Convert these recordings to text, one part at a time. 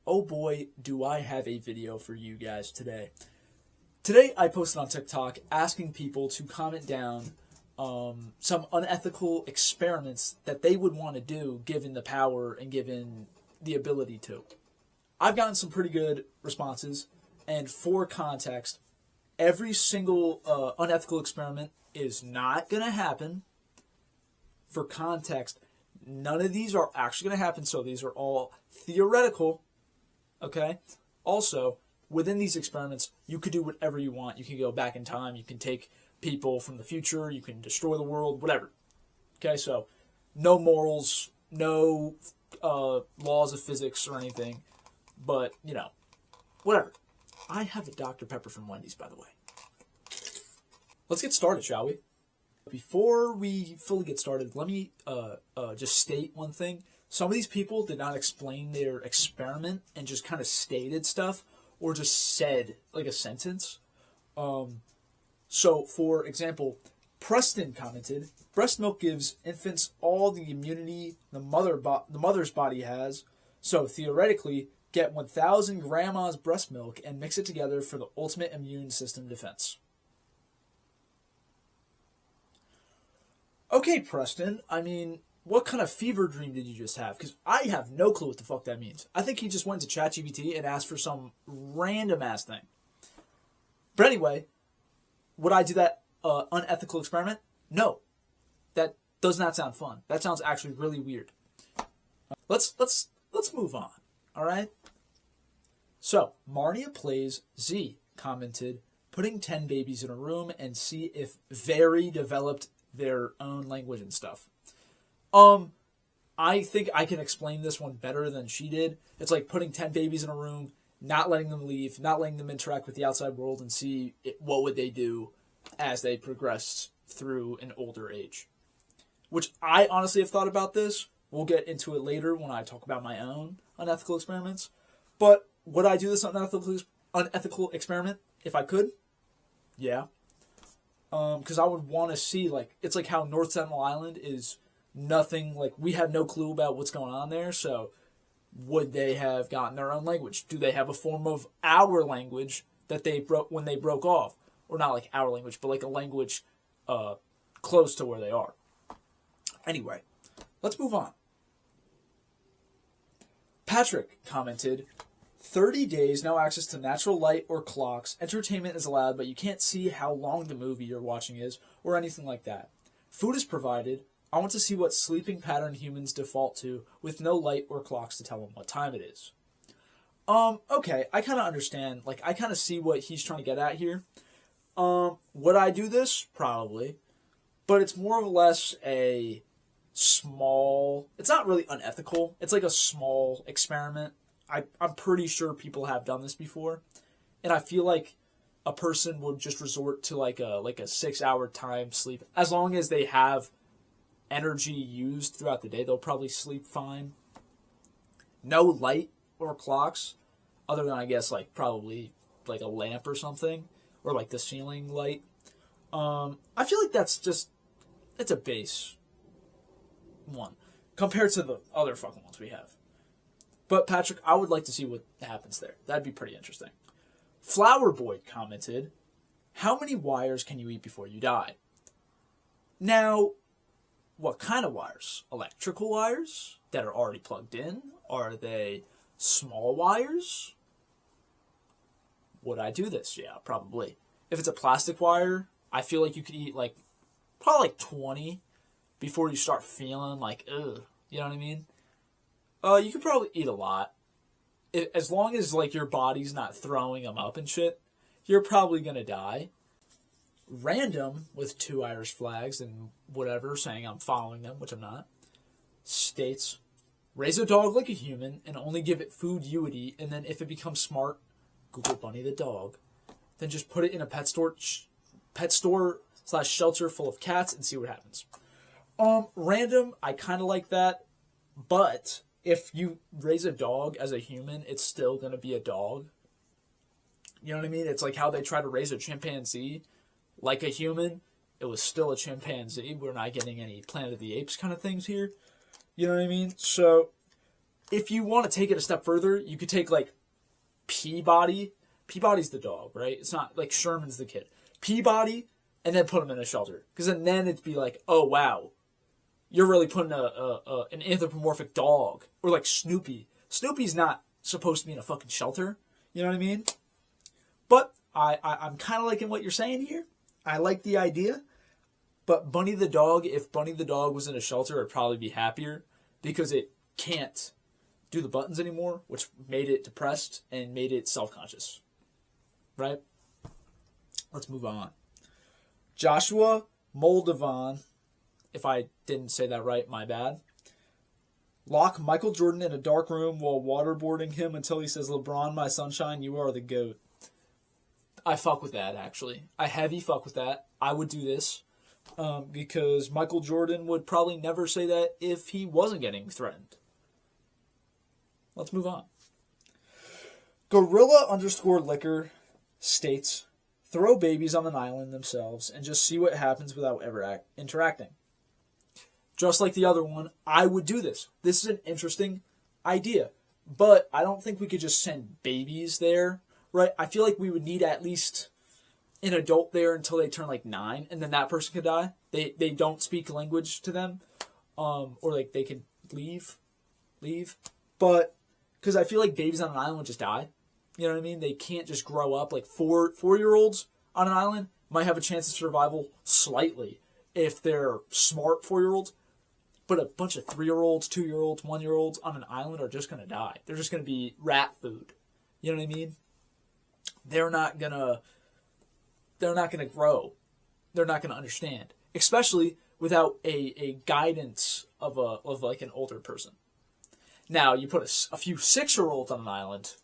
oh boy, do I have a video for you guys today. Today I posted on TikTok asking people to comment down some unethical experiments that they would want to do given the power and given the ability to. I've gotten some pretty good responses, and for context, every single unethical experiment is not going to happen. For context, none of these are actually going to happen, so these are all theoretical, okay? Also, within these experiments, you could do whatever you want. You can go back in time, you can take people from the future, you can destroy the world, whatever. Okay, so no morals, no laws of physics or anything, but, you know, whatever. I have a Dr. Pepper from Wendy's, by the way. Let's get started, shall we? Before we fully get started, let me just state one thing. Some of these people did not explain their experiment and just kind of stated stuff or just said like a sentence. So, for example, Preston commented, breast milk gives infants all the immunity the mother's body has, so theoretically, get 1,000 grandma's breast milk and mix it together for the ultimate immune system defense. Okay, Preston, I mean, what kind of fever dream did you just have? Because I have no clue what the fuck that means. I think he just went to ChatGPT and asked for some random-ass thing. But anyway, would I do that unethical experiment? No. That does not sound fun. That sounds actually really weird. Let's move on, all right? So, Marnia Plays Z commented, putting 10 babies in a room and see if very developed their own language and stuff. I think I can explain this one better than she did. It's like putting 10 babies in a room, not letting them leave, not letting them interact with the outside world and see what would they do as they progressed through an older age. Which I honestly have thought about this. We'll get into it later when I talk about my own unethical experiments. But would I do this unethical experiment if I could? Yeah. Because I would want to see, like, it's like how North Sentinel Island is nothing, like, we have no clue about what's going on there, so would they have gotten their own language? Do they have a form of our language that they broke when they broke off? Or not like our language, but like a language close to where they are. Anyway, let's move on. Patrick commented, 30 days, no access to natural light or clocks. Entertainment is allowed, but you can't see how long the movie you're watching is or anything like that. Food is provided. I want to see what sleeping pattern humans default to with no light or clocks to tell them what time it is. Okay, I kind of understand. Like, I kind of see what he's trying to get at here. Would I do this? Probably. But it's more or less a small... It's not really unethical. It's like a small experiment. I'm pretty sure people have done this before, and I feel like a person would just resort to like a 6-hour time sleep. As long as they have energy used throughout the day, they'll probably sleep fine. No light or clocks, other than I guess like probably like a lamp or something, or like the ceiling light. I feel like it's a base one compared to the other fucking ones we have. But, Patrick, I would like to see what happens there. That'd be pretty interesting. Flower Boy commented, how many wires can you eat before you die? Now, what kind of wires? Electrical wires that are already plugged in? Are they small wires? Would I do this? Yeah, probably. If it's a plastic wire, I feel like you could eat, probably 20 before you start feeling like, ugh. You know what I mean? You could probably eat a lot. As long as, your body's not throwing them up and shit, you're probably going to die. Random, with 2 Irish flags and whatever, saying I'm following them, which I'm not, states, raise a dog like a human and only give it food you would eat, and then if it becomes smart, Google Bunny the dog. Then just put it in a pet store/shelter full of cats and see what happens. Random, I kind of like that, but... if you raise a dog as a human, it's still going to be a dog. You know what I mean? It's like how they try to raise a chimpanzee like a human. It was still a chimpanzee. We're not getting any Planet of the Apes kind of things here. You know what I mean? So, if you want to take it a step further, you could take like Peabody. Peabody's the dog, right? It's not like Sherman's the kid. Peabody, and then put him in a shelter. Because then it'd be like, oh, wow, you're really putting an anthropomorphic dog. Or like Snoopy. Snoopy's not supposed to be in a fucking shelter. You know what I mean? But I'm kind of liking what you're saying here. I like the idea. But Bunny the dog, if Bunny the dog was in a shelter, I'd probably be happier. Because it can't do the buttons anymore, which made it depressed and made it self-conscious. Right? Let's move on. Joshua Moldovan, if I didn't say that right, my bad. Lock Michael Jordan in a dark room while waterboarding him until he says, LeBron, my sunshine, you are the GOAT. I fuck with that, actually. I heavy fuck with that. I would do this because Michael Jordan would probably never say that if he wasn't getting threatened. Let's move on. Gorilla_liquor states, throw babies on an island themselves and just see what happens without ever interacting. Just like the other one, I would do this. This is an interesting idea. But I don't think we could just send babies there, right? I feel like we would need at least an adult there until they turn like 9, and then that person could die. They don't speak language to them, or like they could leave. But because I feel like babies on an island would just die. You know what I mean? They can't just grow up. Like 4-year-olds on an island might have a chance of survival slightly if they're smart 4-year-olds. But a bunch of 3-year-olds, 2-year-olds, 1-year-olds on an island are just going to die. They're just going to be rat food. You know what I mean? They're not gonna grow. They're not gonna understand, especially without a guidance of like an older person. Now you put a few 6-year-olds on an island,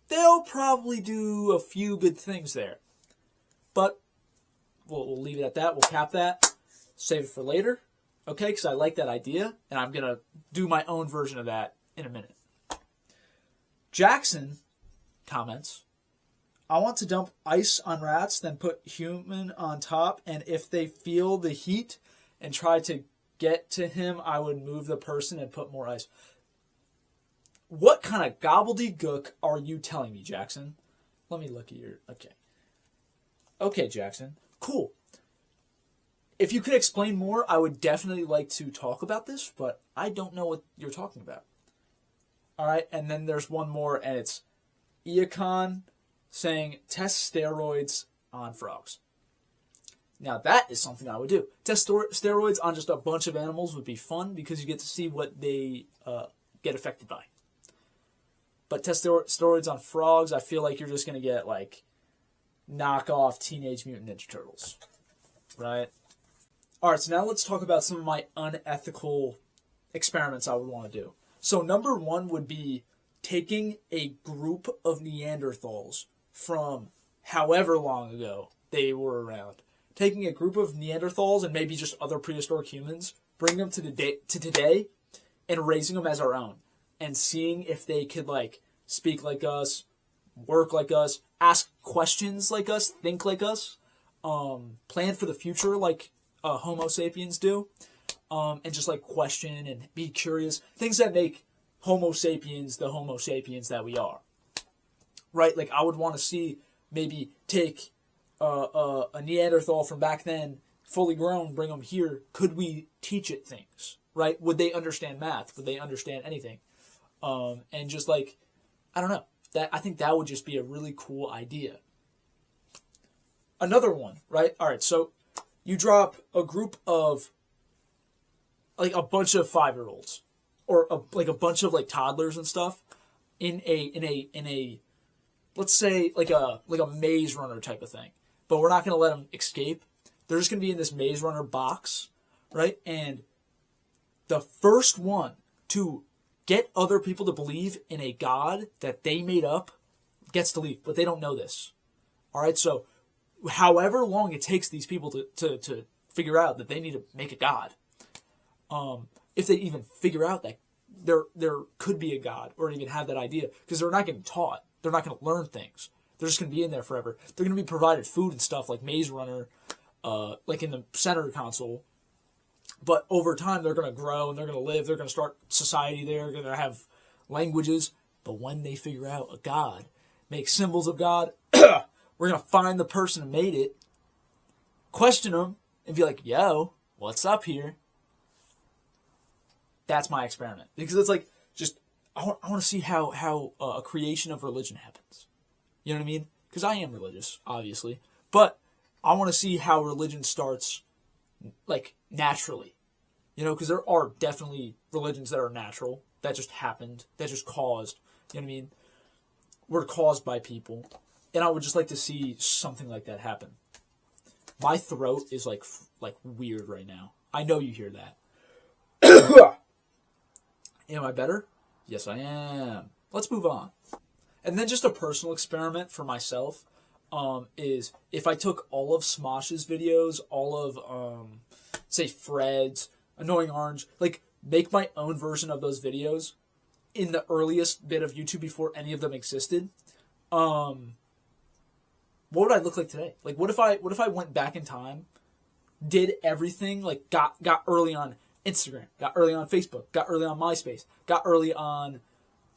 they'll probably do a few good things there. But we'll leave it at that. We'll cap that. Save it for later. Okay, because I like that idea, and I'm going to do my own version of that in a minute. Jackson comments, I want to dump ice on rats, then put human on top, and if they feel the heat and try to get to him, I would move the person and put more ice. What kind of gobbledygook are you telling me, Jackson? Let me look at your... Okay, Jackson. Cool. If you could explain more, I would definitely like to talk about this, but I don't know what you're talking about. All right, and then there's one more, and it's Eacon saying, test steroids on frogs. Now, that is something I would do. Test steroids on just a bunch of animals would be fun because you get to see what they get affected by. But test steroids on frogs, I feel like you're just going to get, like, knockoff Teenage Mutant Ninja Turtles. Right? Alright, so now let's talk about some of my unethical experiments I would want to do. So number one would be taking a group of Neanderthals from however long ago they were around. Taking a group of Neanderthals and maybe just other prehistoric humans, bring them to today, and raising them as our own. And seeing if they could, like, speak like us, work like us, ask questions like us, think like us, plan for the future like Homo sapiens do, and just, like, question and be curious. Things that make Homo sapiens the Homo sapiens that we are. Right? Like, I would want to see maybe take a Neanderthal from back then, fully grown, bring them here. Could we teach it things? Right? Would they understand math? Would they understand anything? And just, like, I don't know. I think that would just be a really cool idea. Another one, right? All right, so you drop a group of, like, a bunch of 5-year-olds or a bunch of, like, toddlers and stuff in a let's say like a maze runner type of thing. But we're not going to let them escape. They're just going to be in this maze runner box, right? And the first one to get other people to believe in a god that they made up gets to leave, but they don't know this. All right, so however long it takes these people to figure out that they need to make a god, if they even figure out that there could be a god or even have that idea, because they're not getting taught, they're not going to learn things. They're just going to be in there forever. They're going to be provided food and stuff like Maze Runner, like in the center console. But over time, they're going to grow and they're going to live. They're going to start society there. They're going to have languages, but when they figure out a God, make symbols of God, we're going to find the person who made it, question them, and be like, yo, what's up here? That's my experiment. Because it's like, just, I want to see how a creation of religion happens. You know what I mean? Because I am religious, obviously. But I want to see how religion starts, like, naturally. You know, because there are definitely religions that are natural, that just happened, that just caused, you know what I mean? Were caused by people. And I would just like to see something like that happen. My throat is, like weird right now. I know you hear that. Am I better? Yes, I am. Let's move on. And then just a personal experiment for myself is if I took all of Smosh's videos, all of, say, Fred's, Annoying Orange, like, make my own version of those videos in the earliest bit of YouTube before any of them existed. What would I look like today? Like, what if I went back in time, did everything, like, got early on Instagram, got early on Facebook, got early on MySpace, got early on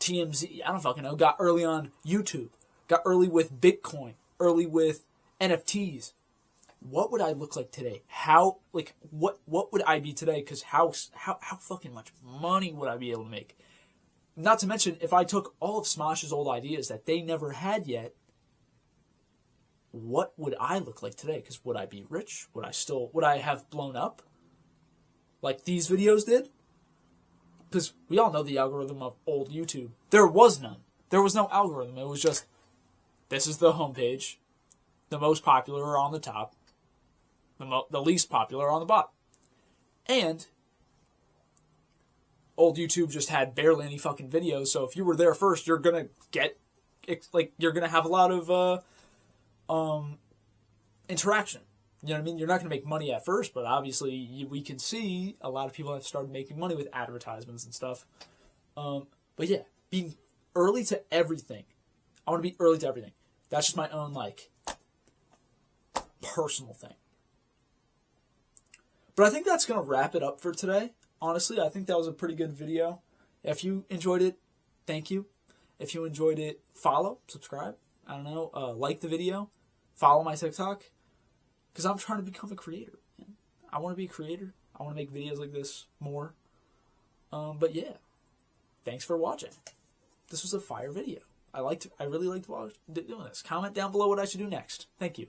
TMZ, I don't fucking know, got early on YouTube, got early with Bitcoin, early with NFTs. What would I look like today? How, like, what would I be today? Because how fucking much money would I be able to make? Not to mention, if I took all of Smosh's old ideas that they never had yet, what would I look like today? Because would I be rich? Would I have blown up? Like these videos did? Because we all know the algorithm of old YouTube. There was none. There was no algorithm. It was just, this is the homepage. The most popular are on the top. The least popular are on the bottom. And old YouTube just had barely any fucking videos. So if you were there first, you're going to get, like, you're going to have a lot of interaction. You know what I mean? You're not going to make money at first, but obviously we can see a lot of people have started making money with advertisements and stuff. But yeah, being early to everything. I want to be early to everything. That's just my own, like, personal thing. But I think that's going to wrap it up for today. Honestly, I think that was a pretty good video. If you enjoyed it, thank you. If you enjoyed it, follow, subscribe. I don't know, like the video. Follow my TikTok. Because I'm trying to become a creator. I want to be a creator. I want to make videos like this more. But yeah, thanks for watching. This was a fire video. I really liked doing this. Comment down below what I should do next. Thank you.